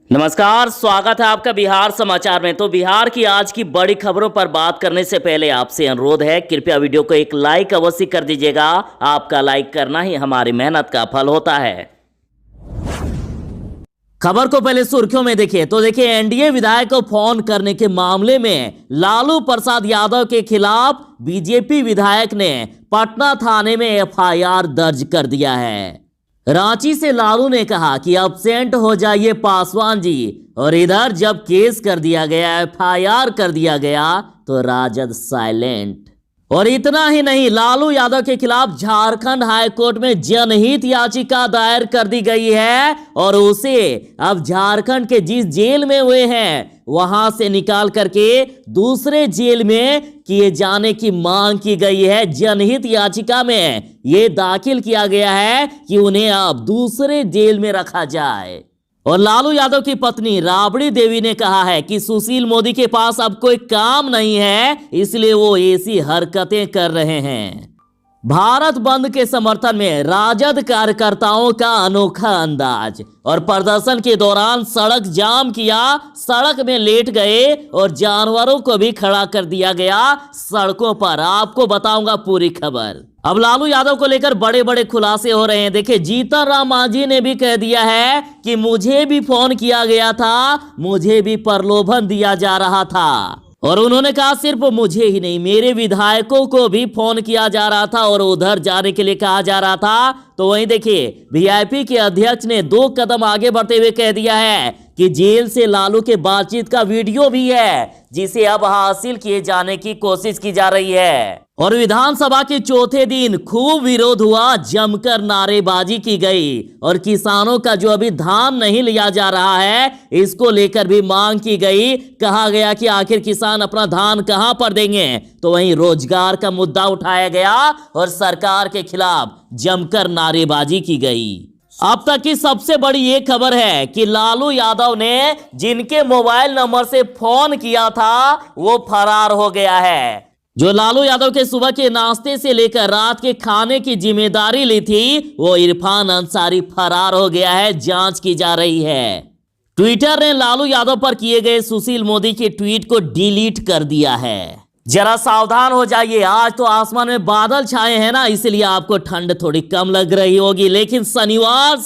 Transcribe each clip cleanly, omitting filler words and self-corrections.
नमस्कार, स्वागत है आपका बिहार समाचार में। तो बिहार की आज की बड़ी खबरों पर बात करने से पहले आपसे अनुरोध है, कृपया वीडियो को एक लाइक अवश्य कर दीजिएगा। आपका लाइक करना ही हमारी मेहनत का फल होता है। खबर को पहले सुर्खियों में देखिए तो देखिए, एनडीए विधायक को फोन करने के मामले में लालू प्रसाद यादव के खिलाफ बीजेपी विधायक ने पटना थाने में एफआईआर दर्ज कर दिया है। रांची से लालू ने कहा कि अब्सेंट हो जाइए पासवान जी, और इधर जब केस कर दिया गया, एफआईआर कर दिया गया, तो राजद साइलेंट। और इतना ही नहीं, लालू यादव के खिलाफ झारखंड हाईकोर्ट में जनहित याचिका दायर कर दी गई है और उसे अब झारखंड के जिस जेल में हुए हैं वहां से निकाल करके दूसरे जेल में किए जाने की मांग की गई है। जनहित याचिका में यह दाखिल किया गया है कि उन्हें अब दूसरे जेल में रखा जाए। और लालू यादव की पत्नी राबड़ी देवी ने कहा है कि सुशील मोदी के पास अब कोई काम नहीं है, इसलिए वो ऐसी हरकतें कर रहे हैं। भारत बंद के समर्थन में राजद कार्यकर्ताओं का अनोखा अंदाज, और प्रदर्शन के दौरान सड़क जाम किया, सड़क में लेट गए और जानवरों को भी खड़ा कर दिया गया सड़कों पर। आपको बताऊंगा पूरी खबर। अब लालू यादव को लेकर बड़े बड़े खुलासे हो रहे हैं। देखिए, जीतन राम मांझी ने भी कह दिया है कि मुझे भी फोन किया गया था, मुझे भी प्रलोभन दिया जा रहा था। और उन्होंने कहा सिर्फ मुझे ही नहीं, मेरे विधायकों को भी फोन किया जा रहा था और उधर जाने के लिए कहा जा रहा था। तो वहीं देखिए, वीआईपी के अध्यक्ष ने 2 कदम आगे बढ़ते हुए कह दिया है कि जेल से लालू के बातचीत का वीडियो भी है, जिसे अब हासिल किए जाने की कोशिश की जा रही है। और विधानसभा के चौथे दिन खूब विरोध हुआ, जमकर नारेबाजी की गई और किसानों का जो अभी धान नहीं लिया जा रहा है, इसको लेकर भी मांग की गई। कहा गया कि आखिर किसान अपना धान कहां पर देंगे। तो वहीं रोजगार का मुद्दा उठाया गया और सरकार के खिलाफ जमकर नारेबाजी की गई। अब तक की सबसे बड़ी ये खबर है कि लालू यादव ने जिनके मोबाइल नंबर से फोन किया था वो फरार हो गया है। जो लालू यादव के सुबह के नाश्ते से लेकर रात के खाने की जिम्मेदारी ली थी, वो इरफान अंसारी फरार हो गया है। जांच की जा रही है। ट्विटर ने लालू यादव पर किए गए सुशील मोदी के ट्वीट को डिलीट कर दिया है। जरा सावधान हो जाइए, आज तो आसमान में बादल छाए हैं ना, इसलिए आपको ठंड थोड़ी कम लग रही होगी, लेकिन शनिवार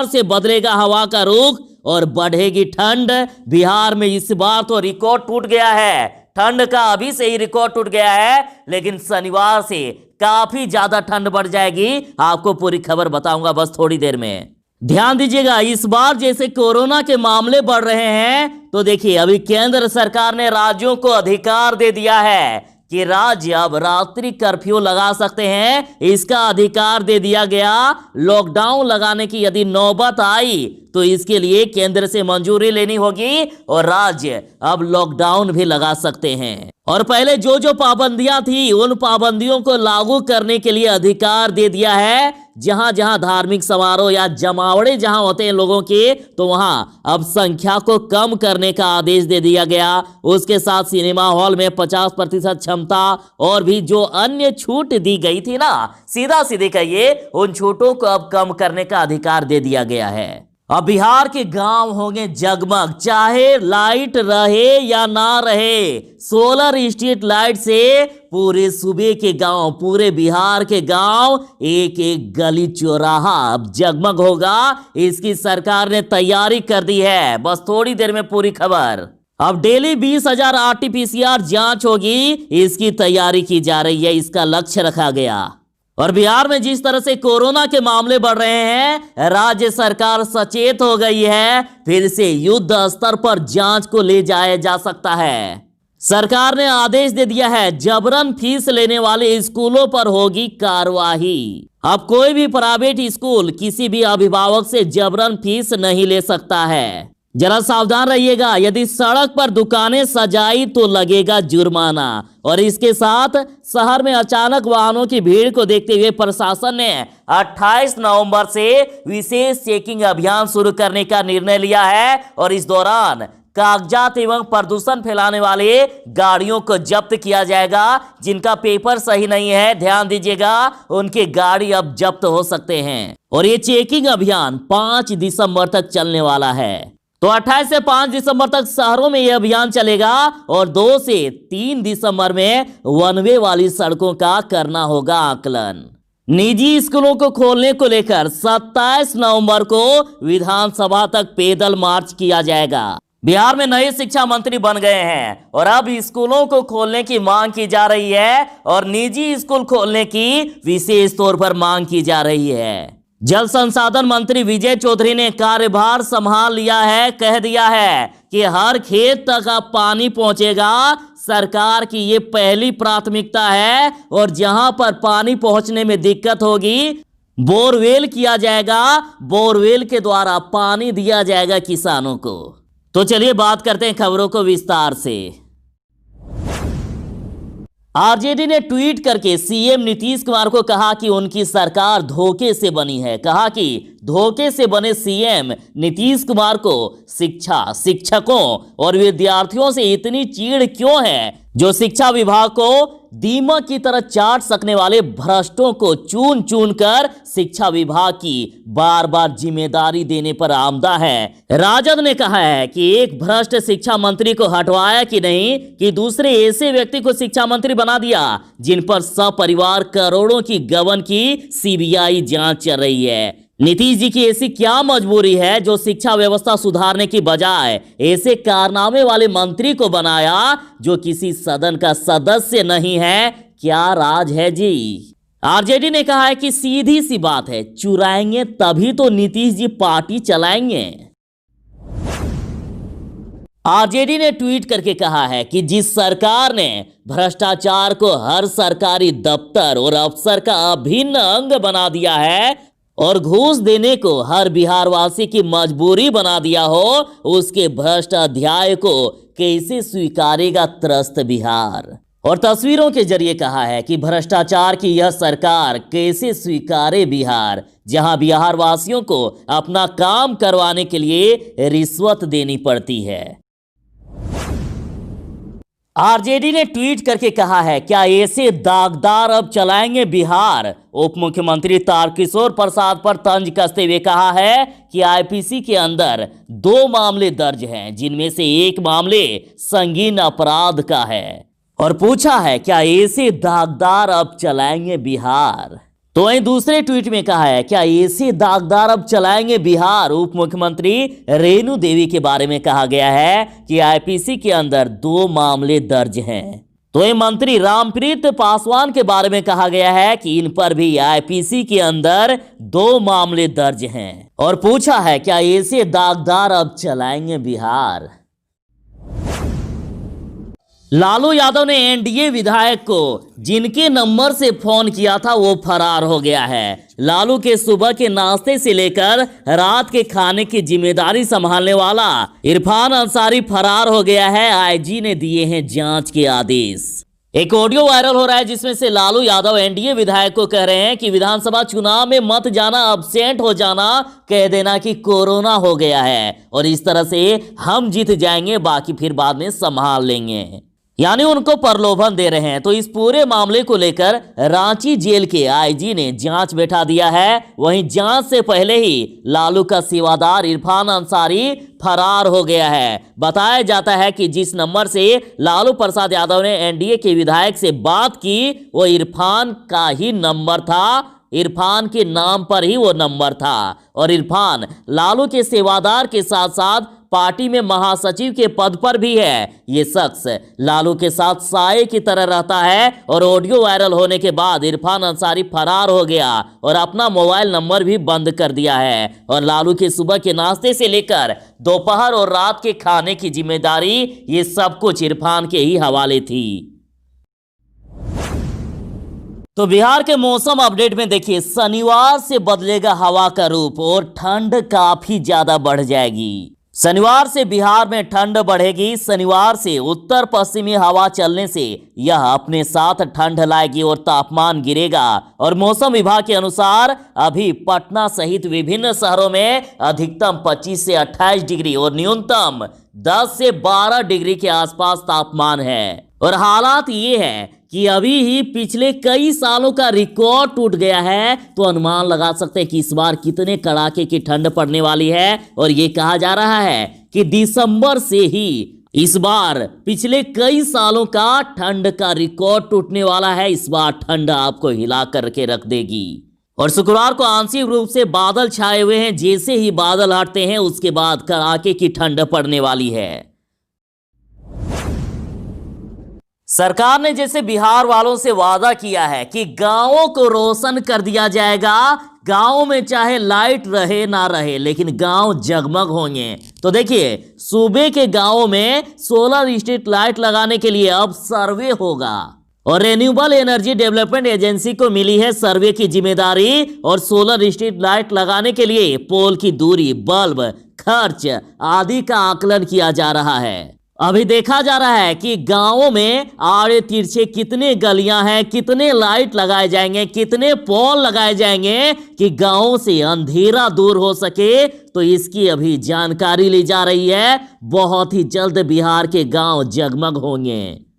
से बदलेगा हवा का रुख और बढ़ेगी ठंड। बिहार में इस बार तो रिकॉर्ड टूट गया है, ठंड का अभी से ही रिकॉर्ड टूट गया है, लेकिन शनिवार से काफी ज्यादा ठंड बढ़ जाएगी। आपको पूरी खबर बताऊंगा बस थोड़ी देर में। ध्यान दीजिएगा, इस बार जैसे कोरोना के मामले बढ़ रहे हैं, तो देखिए अभी केंद्र सरकार ने राज्यों को अधिकार दे दिया है कि राज्य अब रात्रि कर्फ्यू लगा सकते हैं। इसका अधिकार दे दिया गया। लॉकडाउन लगाने की यदि नौबत आई तो इसके लिए केंद्र से मंजूरी लेनी होगी और राज्य अब लॉकडाउन भी लगा सकते हैं। और पहले जो जो पाबंदियां थी उन पाबंदियों को लागू करने के लिए अधिकार दे दिया है। जहां जहां धार्मिक समारोह या जमावड़े जहां होते हैं लोगों के, तो वहां अब संख्या को कम करने का आदेश दे दिया गया। उसके साथ सिनेमा हॉल में 50% क्षमता और भी जो अन्य छूट दी गई थी ना, सीधा सीधे कहिए उन छूटों को अब कम करने का अधिकार दे दिया गया है। अब बिहार के गांव होंगे जगमग, चाहे लाइट रहे या ना रहे। सोलर स्ट्रीट लाइट से पूरे सूबे के गांव, पूरे बिहार के गांव, एक एक गली चौराहा अब जगमग होगा। इसकी सरकार ने तैयारी कर दी है। बस थोड़ी देर में पूरी खबर। अब डेली 20,000 RT-PCR जांच होगी, इसकी तैयारी की जा रही है, इसका लक्ष्य रखा गया। और बिहार में जिस तरह से कोरोना के मामले बढ़ रहे हैं, राज्य सरकार सचेत हो गई है। फिर से युद्ध स्तर पर जांच को ले जाया जा सकता है। सरकार ने आदेश दे दिया है, जबरन फीस लेने वाले स्कूलों पर होगी कार्रवाई। अब कोई भी प्राइवेट स्कूल किसी भी अभिभावक से जबरन फीस नहीं ले सकता है। जरा सावधान रहिएगा, यदि सड़क पर दुकानें सजाई तो लगेगा जुर्माना। और इसके साथ शहर में अचानक वाहनों की भीड़ को देखते हुए प्रशासन ने 28 नवंबर से विशेष चेकिंग अभियान शुरू करने का निर्णय लिया है। और इस दौरान कागजात एवं प्रदूषण फैलाने वाले गाड़ियों को जब्त किया जाएगा। जिनका पेपर सही नहीं है, ध्यान दीजिएगा, उनकी गाड़ी अब जब्त हो सकते हैं। और ये चेकिंग अभियान 5 दिसंबर तक चलने वाला है। तो 28 से 5 दिसंबर तक शहरों में यह अभियान चलेगा और 2 से 3 दिसंबर में वन वे वाली सड़कों का करना होगा आकलन। निजी स्कूलों को खोलने को लेकर 27 नवंबर को विधानसभा तक पैदल मार्च किया जाएगा। बिहार में नए शिक्षा मंत्री बन गए हैं और अब स्कूलों को खोलने की मांग की जा रही है और निजी स्कूल खोलने की विशेष तौर पर मांग की जा रही है। जल संसाधन मंत्री विजय चौधरी ने कार्यभार संभाल लिया है, कह दिया है कि हर खेत तक अब पानी पहुंचेगा। सरकार की ये पहली प्राथमिकता है और जहां पर पानी पहुंचने में दिक्कत होगी, बोरवेल किया जाएगा। बोरवेल के द्वारा पानी दिया जाएगा किसानों को। तो चलिए बात करते हैं खबरों को विस्तार से। आरजेडी ने ट्वीट करके सीएम नीतीश कुमार को कहा कि उनकी सरकार धोखे से बनी है। कहा कि धोखे से बने सीएम नीतीश कुमार को शिक्षा, शिक्षकों और विद्यार्थियों से इतनी चीड़ क्यों है, जो शिक्षा विभाग को दीमक की तरह चाट सकने वाले भ्रष्टों को चुन चुन कर शिक्षा विभाग की बार बार जिम्मेदारी देने पर आमदा है। राजद ने कहा है कि एक भ्रष्ट शिक्षा मंत्री को हटवाया कि नहीं, कि दूसरे ऐसे व्यक्ति को शिक्षा मंत्री बना दिया जिन पर सपरिवार करोड़ों की गबन की सीबीआई जांच चल रही है। नीतीश जी की ऐसी क्या मजबूरी है जो शिक्षा व्यवस्था सुधारने की बजाय ऐसे कारनामे वाले मंत्री को बनाया जो किसी सदन का सदस्य नहीं है? क्या राज है जी। आरजेडी ने कहा है कि सीधी सी बात है, चुराएंगे तभी तो नीतीश जी पार्टी चलाएंगे। आरजेडी ने ट्वीट करके कहा है कि जिस सरकार ने भ्रष्टाचार को हर सरकारी दफ्तर और अफसर का अभिन्न अंग बना दिया है और घूस देने को हर बिहारवासी की मजबूरी बना दिया हो, उसके भ्रष्ट अध्याय को कैसे स्वीकारेगा त्रस्त बिहार। और तस्वीरों के जरिए कहा है कि भ्रष्टाचार की यह सरकार कैसे स्वीकारे बिहार, जहां बिहारवासियों को अपना काम करवाने के लिए रिश्वत देनी पड़ती है। आरजेडी ने ट्वीट करके कहा है, क्या ऐसे दागदार अब चलाएंगे बिहार। उप मुख्यमंत्री तारकिशोर प्रसाद पर तंज कसते हुए कहा है कि आईपीसी के अंदर 2 मामले दर्ज हैं, जिनमें से एक मामले संगीन अपराध का है, और पूछा है क्या ऐसे दागदार अब चलाएंगे बिहार। तो वहीं दूसरे ट्वीट में कहा है, क्या ऐसे दागदार अब चलाएंगे बिहार। उप मुख्यमंत्री रेणु देवी के बारे में कहा गया है कि आईपीसी के अंदर 2 मामले दर्ज हैं। तो वहीं मंत्री रामप्रीत पासवान के बारे में कहा गया है कि इन पर भी आईपीसी के अंदर 2 मामले दर्ज हैं, और पूछा है क्या ऐसे दागदार अब चलाएंगे बिहार। लालू यादव ने एनडीए विधायक को जिनके नंबर से फोन किया था वो फरार हो गया है। लालू के सुबह के नाश्ते से लेकर रात के खाने की जिम्मेदारी संभालने वाला इरफान अंसारी फरार हो गया है। आईजी ने दिए हैं जांच के आदेश। एक ऑडियो वायरल हो रहा है जिसमें से लालू यादव एनडीए विधायक को कह रहे हैं कि विधानसभा चुनाव में मत जाना, अब्सेंट हो जाना, कह देना कि कोरोना हो गया है और इस तरह से हम जीत जाएंगे, बाकी फिर बाद में संभाल लेंगे, यानी उनको प्रलोभन दे रहे हैं। तो इस पूरे मामले को लेकर रांची जेल के आईजी ने जांच बैठा दिया है। वहीं जांच से पहले ही लालू का सेवादार इरफान अंसारी फरार हो गया है। बताया जाता है कि जिस नंबर से लालू प्रसाद यादव ने एनडीए के विधायक से बात की वो इरफान का ही नंबर था, इरफान के नाम पर ही वो नंबर था। और इरफान लालू के सेवादार के साथ साथ पार्टी में महासचिव के पद पर भी है। ये शख्स लालू के साथ साये की तरह रहता है और ऑडियो वायरल होने के बाद इरफान अंसारी फरार हो गया और अपना मोबाइल नंबर भी बंद कर दिया है। और लालू के सुबह के नाश्ते से लेकर दोपहर और रात के खाने की जिम्मेदारी ये सब कुछ इरफान के ही हवाले थी। तो बिहार के मौसम अपडेट में देखिए, शनिवार से बदलेगा हवा का रूप और ठंड काफी ज्यादा बढ़ जाएगी। शनिवार से बिहार में ठंड बढ़ेगी। शनिवार से उत्तर पश्चिमी हवा चलने से यह अपने साथ ठंड लाएगी और तापमान गिरेगा। और मौसम विभाग के अनुसार अभी पटना सहित विभिन्न शहरों में अधिकतम 25 से 28 डिग्री और न्यूनतम 10 से 12 डिग्री के आसपास तापमान है। और हालात ये है कि अभी ही पिछले कई सालों का रिकॉर्ड टूट गया है, तो अनुमान लगा सकते हैं कि इस बार कितने कड़ाके की ठंड पड़ने वाली है। और ये कहा जा रहा है कि दिसंबर से ही इस बार पिछले कई सालों का ठंड का रिकॉर्ड टूटने वाला है। इस बार ठंड आपको हिला करके रख देगी। और शुक्रवार को आंशिक रूप से बादल छाए हुए हैं। जैसे ही बादल हटते हैं उसके बाद कड़ाके की ठंड पड़ने वाली है। सरकार ने जैसे बिहार वालों से वादा किया है कि गांवों को रोशन कर दिया जाएगा, गांव में चाहे लाइट रहे ना रहे लेकिन गांव जगमग होंगे। तो देखिए, सूबे के गांवों में सोलर स्ट्रीट लाइट लगाने के लिए अब सर्वे होगा और रिन्यूएबल एनर्जी डेवलपमेंट एजेंसी को मिली है सर्वे की जिम्मेदारी। और सोलर स्ट्रीट लाइट लगाने के लिए पोल की दूरी, बल्ब, खर्च आदि का आकलन किया जा रहा है। अभी देखा जा रहा है कि गांवों में आड़े तिरछे कितने गलियां हैं, कितने लाइट लगाए जाएंगे, कितने पोल लगाए जाएंगे कि गांवों से अंधेरा दूर हो सके। तो इसकी अभी जानकारी ली जा रही है। बहुत ही जल्द बिहार के गांव जगमग होंगे।